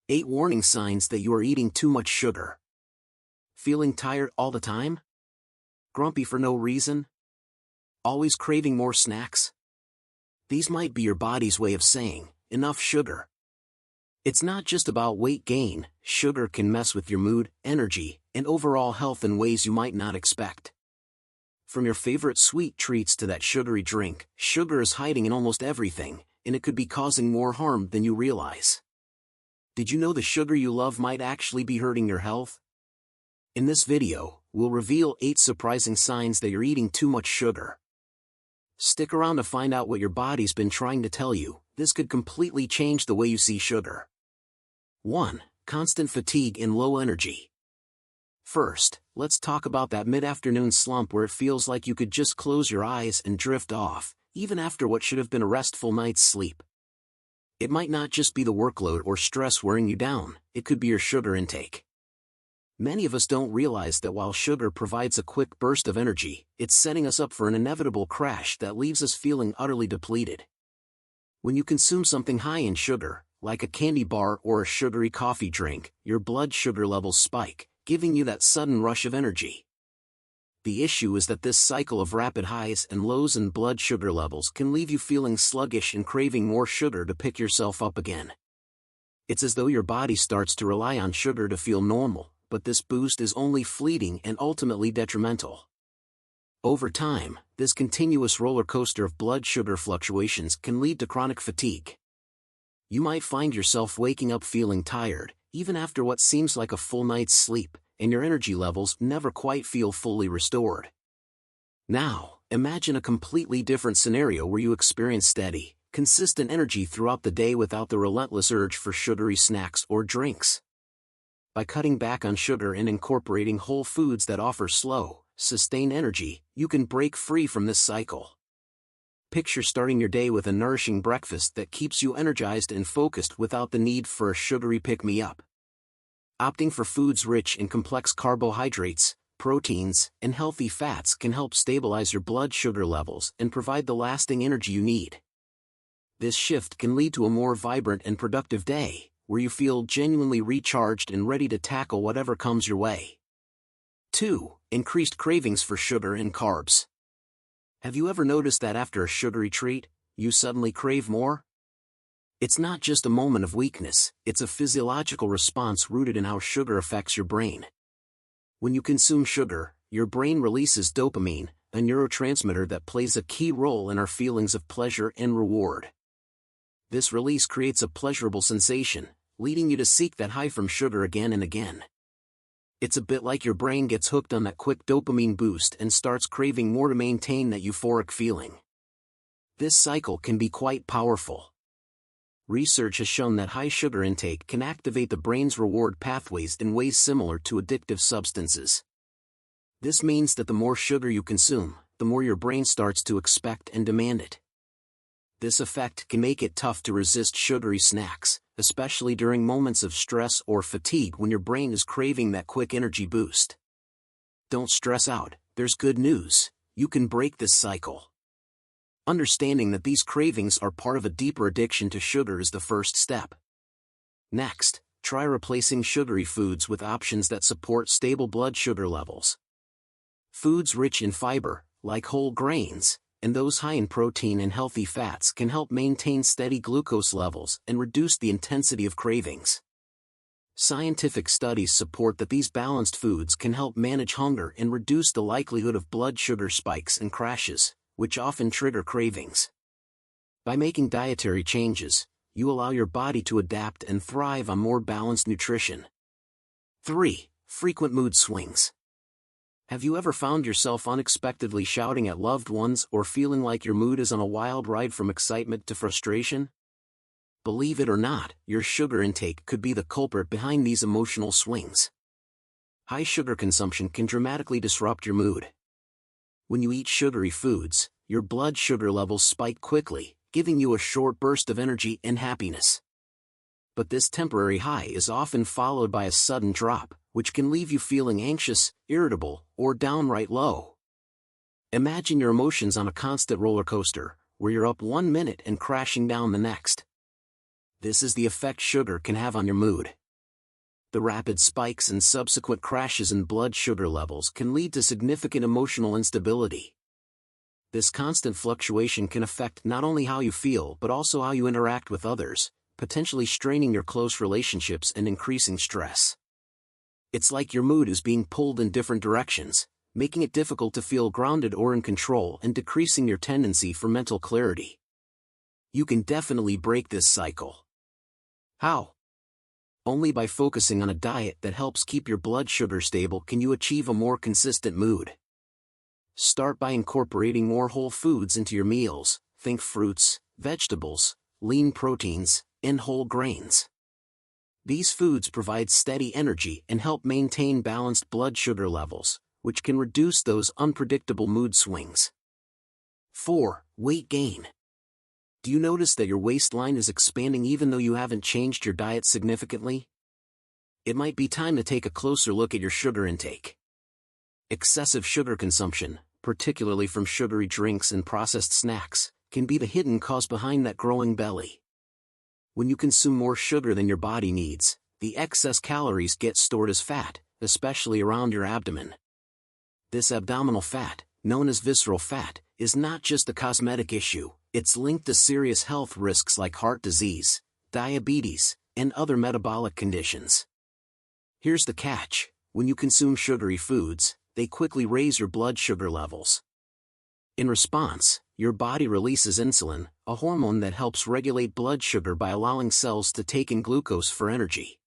8 warning signs that you are eating too much sugar. Feeling tired all the time? Grumpy for no reason? Always craving more snacks? These might be your body's way of saying, enough sugar. It's not just about weight gain. Sugar can mess with your mood, energy, and overall health in ways you might not expect. From your favorite sweet treats to that sugary drink, sugar is hiding in almost everything, and it could be causing more harm than you realize. Did you know the sugar you love might actually be hurting your health? In this video, we'll reveal 8 surprising signs that you're eating too much sugar. Stick around to find out what your body's been trying to tell you. This could completely change the way you see sugar. 1. Constant fatigue and low energy. First, let's talk about that mid-afternoon slump where it feels like you could just close your eyes and drift off, even after what should have been a restful night's sleep. It might not just be the workload or stress wearing you down, it could be your sugar intake. Many of us don't realize that while sugar provides a quick burst of energy, it's setting us up for an inevitable crash that leaves us feeling utterly depleted. When you consume something high in sugar, like a candy bar or a sugary coffee drink, your blood sugar levels spike, giving you that sudden rush of energy. The issue is that this cycle of rapid highs and lows in blood sugar levels can leave you feeling sluggish and craving more sugar to pick yourself up again. It's as though your body starts to rely on sugar to feel normal, but this boost is only fleeting and ultimately detrimental. Over time, this continuous roller coaster of blood sugar fluctuations can lead to chronic fatigue. You might find yourself waking up feeling tired, even after what seems like a full night's sleep, and your energy levels never quite feel fully restored. Now, imagine a completely different scenario where you experience steady, consistent energy throughout the day without the relentless urge for sugary snacks or drinks. By cutting back on sugar and incorporating whole foods that offer slow, sustained energy, you can break free from this cycle. Picture starting your day with a nourishing breakfast that keeps you energized and focused without the need for a sugary pick-me-up. Opting for foods rich in complex carbohydrates, proteins, and healthy fats can help stabilize your blood sugar levels and provide the lasting energy you need. This shift can lead to a more vibrant and productive day, where you feel genuinely recharged and ready to tackle whatever comes your way. 2. Increased cravings for sugar and carbs. Have you ever noticed that after a sugary treat, you suddenly crave more? It's not just a moment of weakness, it's a physiological response rooted in how sugar affects your brain. When you consume sugar, your brain releases dopamine, a neurotransmitter that plays a key role in our feelings of pleasure and reward. This release creates a pleasurable sensation, leading you to seek that high from sugar again and again. It's a bit like your brain gets hooked on that quick dopamine boost and starts craving more to maintain that euphoric feeling. This cycle can be quite powerful. Research has shown that high sugar intake can activate the brain's reward pathways in ways similar to addictive substances. This means that the more sugar you consume, the more your brain starts to expect and demand it. This effect can make it tough to resist sugary snacks, especially during moments of stress or fatigue when your brain is craving that quick energy boost. Don't stress out, there's good news: you can break this cycle. Understanding that these cravings are part of a deeper addiction to sugar is the first step. Next, try replacing sugary foods with options that support stable blood sugar levels. Foods rich in fiber, like whole grains, and those high in protein and healthy fats can help maintain steady glucose levels and reduce the intensity of cravings. Scientific studies support that these balanced foods can help manage hunger and reduce the likelihood of blood sugar spikes and crashes, which often trigger cravings. By making dietary changes, you allow your body to adapt and thrive on more balanced nutrition. 3. Frequent mood swings. Have you ever found yourself unexpectedly shouting at loved ones or feeling like your mood is on a wild ride from excitement to frustration? Believe it or not, your sugar intake could be the culprit behind these emotional swings. High sugar consumption can dramatically disrupt your mood. When you eat sugary foods, your blood sugar levels spike quickly, giving you a short burst of energy and happiness. But this temporary high is often followed by a sudden drop, which can leave you feeling anxious, irritable, or downright low. Imagine your emotions on a constant roller coaster, where you're up one minute and crashing down the next. This is the effect sugar can have on your mood. The rapid spikes and subsequent crashes in blood sugar levels can lead to significant emotional instability. This constant fluctuation can affect not only how you feel but also how you interact with others, potentially straining your close relationships and increasing stress. It's like your mood is being pulled in different directions, making it difficult to feel grounded or in control and decreasing your tendency for mental clarity. You can definitely break this cycle. How? Only by focusing on a diet that helps keep your blood sugar stable can you achieve a more consistent mood. Start by incorporating more whole foods into your meals. Think fruits, vegetables, lean proteins, and whole grains. These foods provide steady energy and help maintain balanced blood sugar levels, which can reduce those unpredictable mood swings. 4. Weight gain. Do you notice that your waistline is expanding even though you haven't changed your diet significantly? It might be time to take a closer look at your sugar intake. Excessive sugar consumption, particularly from sugary drinks and processed snacks, can be the hidden cause behind that growing belly. When you consume more sugar than your body needs, the excess calories get stored as fat, especially around your abdomen. This abdominal fat, known as visceral fat, is not just a cosmetic issue, it's linked to serious health risks like heart disease, diabetes, and other metabolic conditions. Here's the catch: when you consume sugary foods, they quickly raise your blood sugar levels. In response, your body releases insulin, a hormone that helps regulate blood sugar by allowing cells to take in glucose for energy.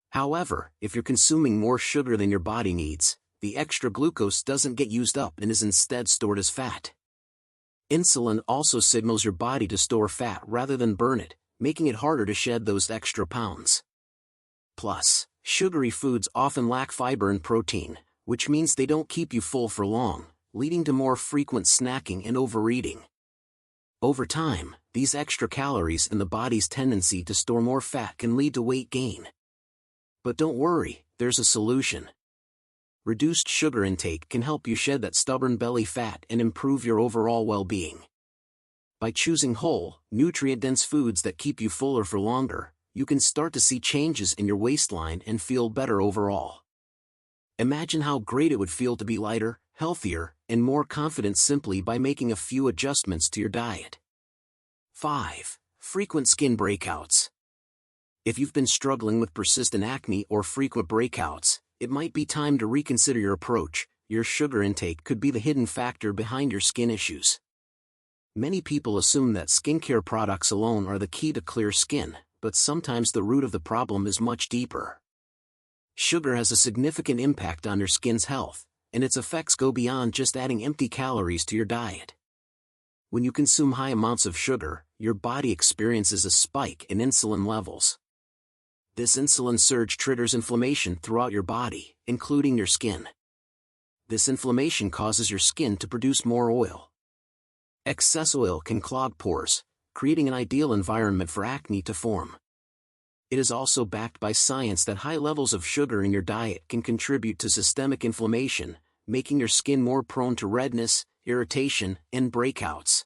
However, if you're consuming more sugar than your body needs, the extra glucose doesn't get used up and is instead stored as fat. Insulin also signals your body to store fat rather than burn it, making it harder to shed those extra pounds. Plus, sugary foods often lack fiber and protein, which means they don't keep you full for long, leading to more frequent snacking and overeating. Over time, these extra calories and the body's tendency to store more fat can lead to weight gain. But don't worry, there's a solution. Reduced sugar intake can help you shed that stubborn belly fat and improve your overall well-being. By choosing whole, nutrient-dense foods that keep you fuller for longer, you can start to see changes in your waistline and feel better overall. Imagine how great it would feel to be lighter, healthier, and more confident simply by making a few adjustments to your diet. 5. Frequent skin breakouts. If you've been struggling with persistent acne or frequent breakouts, it might be time to reconsider your approach. Your sugar intake could be the hidden factor behind your skin issues. Many people assume that skincare products alone are the key to clear skin, but sometimes the root of the problem is much deeper. Sugar has a significant impact on your skin's health, and its effects go beyond just adding empty calories to your diet. When you consume high amounts of sugar, your body experiences a spike in insulin levels. This insulin surge triggers inflammation throughout your body, including your skin. This inflammation causes your skin to produce more oil. Excess oil can clog pores, creating an ideal environment for acne to form. It is also backed by science that high levels of sugar in your diet can contribute to systemic inflammation, making your skin more prone to redness, irritation, and breakouts.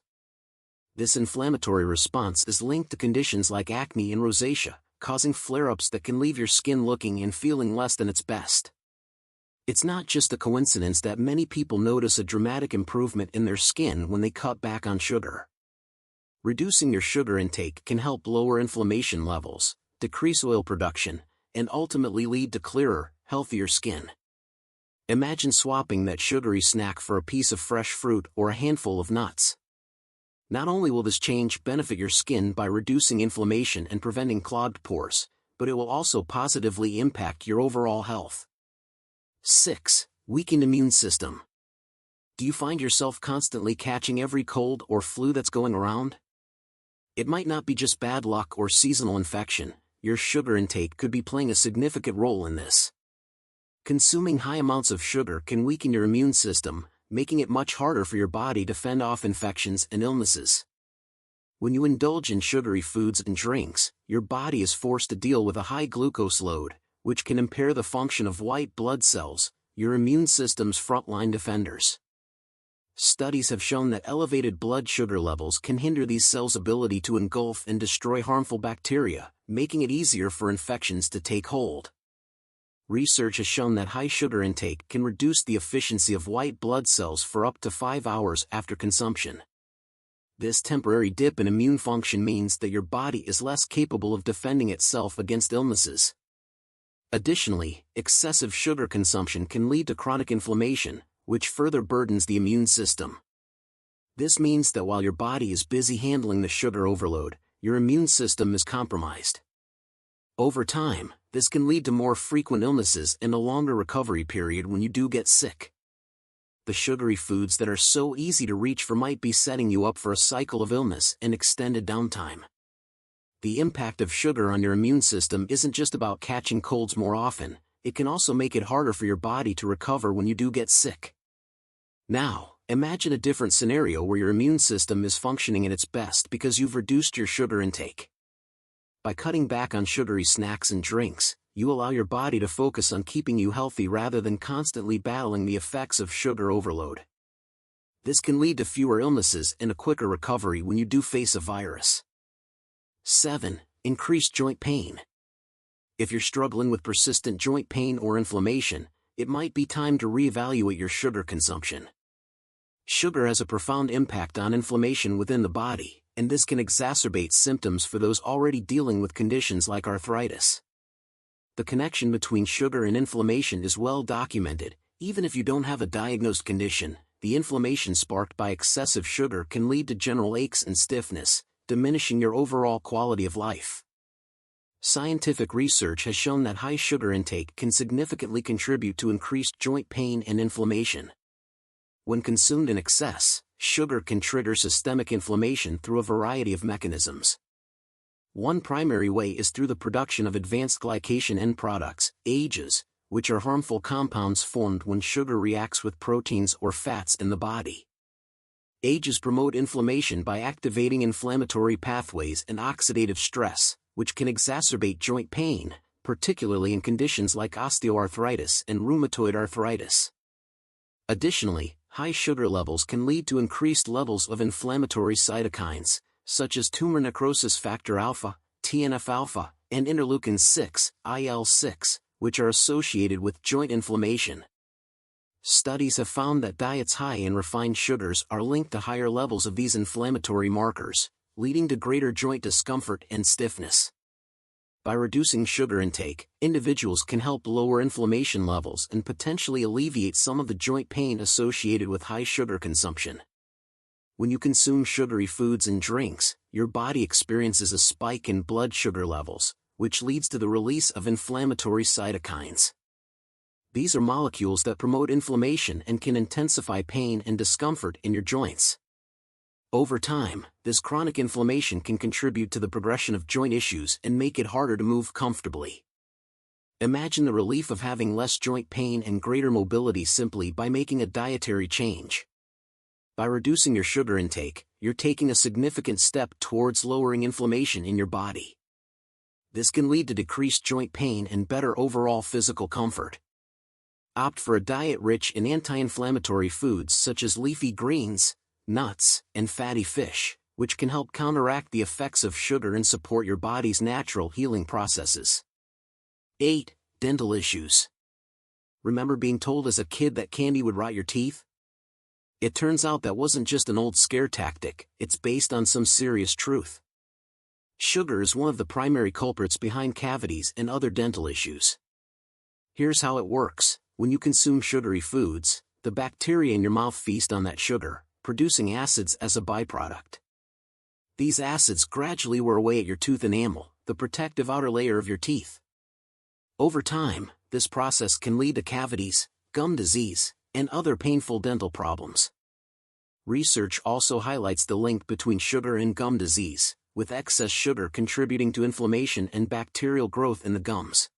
This inflammatory response is linked to conditions like acne and rosacea, causing flare-ups that can leave your skin looking and feeling less than its best. It's not just a coincidence that many people notice a dramatic improvement in their skin when they cut back on sugar. Reducing your sugar intake can help lower inflammation levels, decrease oil production, and ultimately lead to clearer, healthier skin. Imagine swapping that sugary snack for a piece of fresh fruit or a handful of nuts. Not only will this change benefit your skin by reducing inflammation and preventing clogged pores, but it will also positively impact your overall health. 6. Weakened immune system. Do you find yourself constantly catching every cold or flu that's going around? It might not be just bad luck or seasonal infection. Your sugar intake could be playing a significant role in this. Consuming high amounts of sugar can weaken your immune system, making it much harder for your body to fend off infections and illnesses. When you indulge in sugary foods and drinks, your body is forced to deal with a high glucose load, which can impair the function of white blood cells, your immune system's frontline defenders. Studies have shown that elevated blood sugar levels can hinder these cells' ability to engulf and destroy harmful bacteria, making it easier for infections to take hold. Research has shown that high sugar intake can reduce the efficiency of white blood cells for up to 5 hours after consumption. This temporary dip in immune function means that your body is less capable of defending itself against illnesses. Additionally, excessive sugar consumption can lead to chronic inflammation, which further burdens the immune system. This means that while your body is busy handling the sugar overload, your immune system is compromised. Over time, this can lead to more frequent illnesses and a longer recovery period when you do get sick. The sugary foods that are so easy to reach for might be setting you up for a cycle of illness and extended downtime. The impact of sugar on your immune system isn't just about catching colds more often, it can also make it harder for your body to recover when you do get sick. Now, imagine a different scenario where your immune system is functioning at its best because you've reduced your sugar intake. By cutting back on sugary snacks and drinks, you allow your body to focus on keeping you healthy rather than constantly battling the effects of sugar overload. This can lead to fewer illnesses and a quicker recovery when you do face a virus. 7. Increased joint pain. If you're struggling with persistent joint pain or inflammation, it might be time to reevaluate your sugar consumption. Sugar has a profound impact on inflammation within the body, and this can exacerbate symptoms for those already dealing with conditions like arthritis. The connection between sugar and inflammation is well documented. Even if you don't have a diagnosed condition, the inflammation sparked by excessive sugar can lead to general aches and stiffness, diminishing your overall quality of life. Scientific research has shown that high sugar intake can significantly contribute to increased joint pain and inflammation. When consumed in excess, sugar can trigger systemic inflammation through a variety of mechanisms. One primary way is through the production of advanced glycation end products, AGEs, which are harmful compounds formed when sugar reacts with proteins or fats in the body. AGEs promote inflammation by activating inflammatory pathways and oxidative stress, which can exacerbate joint pain, particularly in conditions like osteoarthritis and rheumatoid arthritis. Additionally, high sugar levels can lead to increased levels of inflammatory cytokines, such as tumor necrosis factor alpha, TNF-alpha, and interleukin-6, IL-6, which are associated with joint inflammation. Studies have found that diets high in refined sugars are linked to higher levels of these inflammatory markers, leading to greater joint discomfort and stiffness. By reducing sugar intake, individuals can help lower inflammation levels and potentially alleviate some of the joint pain associated with high sugar consumption. When you consume sugary foods and drinks, your body experiences a spike in blood sugar levels, which leads to the release of inflammatory cytokines. These are molecules that promote inflammation and can intensify pain and discomfort in your joints. Over time, this chronic inflammation can contribute to the progression of joint issues and make it harder to move comfortably. Imagine the relief of having less joint pain and greater mobility simply by making a dietary change. By reducing your sugar intake, you're taking a significant step towards lowering inflammation in your body. This can lead to decreased joint pain and better overall physical comfort. Opt for a diet rich in anti-inflammatory foods such as leafy greens, nuts, and fatty fish, which can help counteract the effects of sugar and support your body's natural healing processes. 8. Dental issues. Remember being told as a kid that candy would rot your teeth? It turns out that wasn't just an old scare tactic, it's based on some serious truth. Sugar is one of the primary culprits behind cavities and other dental issues. Here's how it works. When you consume sugary foods, the bacteria in your mouth feast on that sugar, producing acids as a byproduct. These acids gradually wear away at your tooth enamel, the protective outer layer of your teeth. Over time, this process can lead to cavities, gum disease, and other painful dental problems. Research also highlights the link between sugar and gum disease, with excess sugar contributing to inflammation and bacterial growth in the gums.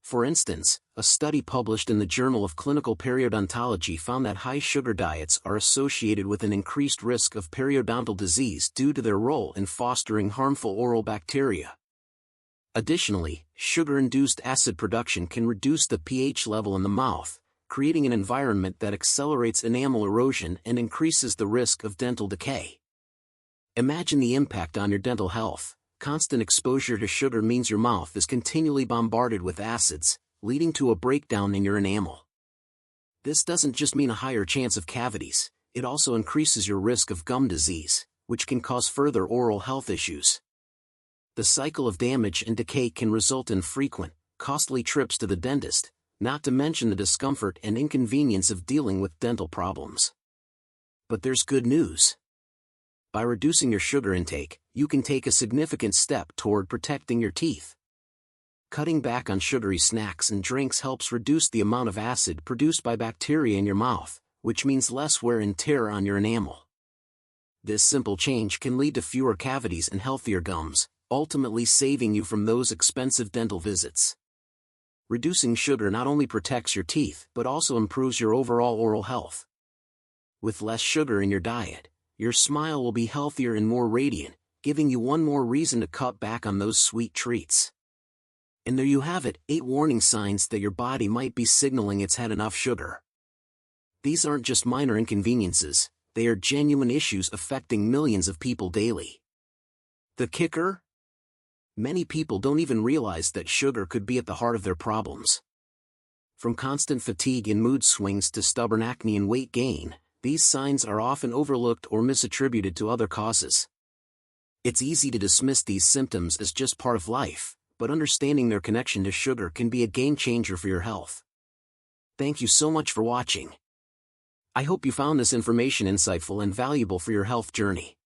For instance, a study published in the Journal of Clinical Periodontology found that high sugar diets are associated with an increased risk of periodontal disease due to their role in fostering harmful oral bacteria. Additionally, sugar-induced acid production can reduce the pH level in the mouth, creating an environment that accelerates enamel erosion and increases the risk of dental decay. Imagine the impact on your dental health. Constant exposure to sugar means your mouth is continually bombarded with acids, leading to a breakdown in your enamel. This doesn't just mean a higher chance of cavities, it also increases your risk of gum disease, which can cause further oral health issues. The cycle of damage and decay can result in frequent, costly trips to the dentist, not to mention the discomfort and inconvenience of dealing with dental problems. But there's good news. By reducing your sugar intake, you can take a significant step toward protecting your teeth. Cutting back on sugary snacks and drinks helps reduce the amount of acid produced by bacteria in your mouth, which means less wear and tear on your enamel. This simple change can lead to fewer cavities and healthier gums, ultimately saving you from those expensive dental visits. Reducing sugar not only protects your teeth but also improves your overall oral health. With less sugar in your diet, your smile will be healthier and more radiant, giving you one more reason to cut back on those sweet treats. And there you have it, 8 warning signs that your body might be signaling it's had enough sugar. These aren't just minor inconveniences, they are genuine issues affecting millions of people daily. The kicker? Many people don't even realize that sugar could be at the heart of their problems. From constant fatigue and mood swings to stubborn acne and weight gain, these signs are often overlooked or misattributed to other causes. It's easy to dismiss these symptoms as just part of life, but understanding their connection to sugar can be a game changer for your health. Thank you so much for watching. I hope you found this information insightful and valuable for your health journey.